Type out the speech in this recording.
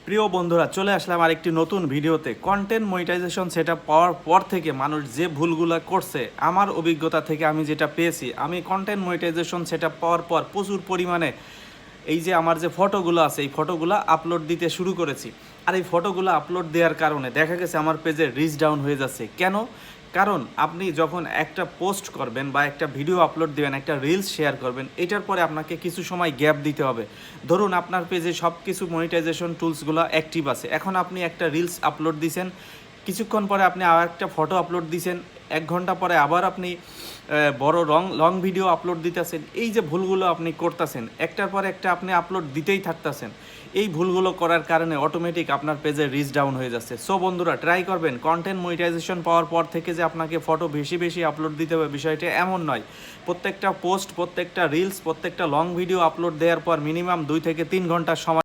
প্রিয় বন্ধুরা, চলে আসলাম আরেকটি নতুন ভিডিওতে। কন্টেন্ট মনিটাইজেশন সেটআপ পাওয়ার পর থেকে মানুষ যে ভুলগুলো করছে, আমার অভিজ্ঞতা থেকে আমি যেটা পেয়েছি, আমি কন্টেন্ট মনিটাইজেশন সেটআপ পাওয়ার পর প্রচুর পরিমাণে এই যে আমার যে ফটোগুলো আছে এই ফটোগুলো আপলোড দিতে শুরু করেছি। আর এই ফটোগুলো আপলোড দেওয়ার কারণে দেখা গেছে আমার পেজে রিচ ডাউন হয়ে যাচ্ছে। কেন? কারণ আপনি যখন একটা পোস্ট করবেন বা একটা ভিডিও আপলোড দেবেন, একটা রিলস শেয়ার করবেন, এটার পরে আপনাকে কিছু সময় গ্যাপ দিতে হবে। ধরুন আপনার পেজে সব কিছু মনিটাইজেশন টুলসগুলো অ্যাক্টিভ আছে, এখন আপনি একটা রিলস আপলোড দিয়েছেন, কিছুক্ষণ পরে আপনি আবার একটা ফটো আপলোড দিয়েছেন, 1 ঘন্টা পরে আবার আপনি বড় লং ভিডিও আপলোড দিতেছেন। এই যে ভুলগুলো আপনি করতেছেন, একটার পর একটা আপনি আপলোড দিতেই থাকতেছেন, এই ভুলগুলো করার কারণে অটোমেটিক আপনার পেজে রিচ ডাউন হয়ে যাচ্ছে। সো বন্ধুরা, ট্রাই করবেন কন্টেন্ট মনিটাইজেশন পাওয়ার পর থেকে যে আপনাকে ফটো বেশি বেশি আপলোড দিতে হবে, বিষয়টা এমন নয়। প্রত্যেকটা পোস্ট, প্রত্যেকটা রিলস, প্রত্যেকটা লং ভিডিও আপলোড দেওয়ার পর মিনিমাম 2 থেকে 3 ঘন্টা সময়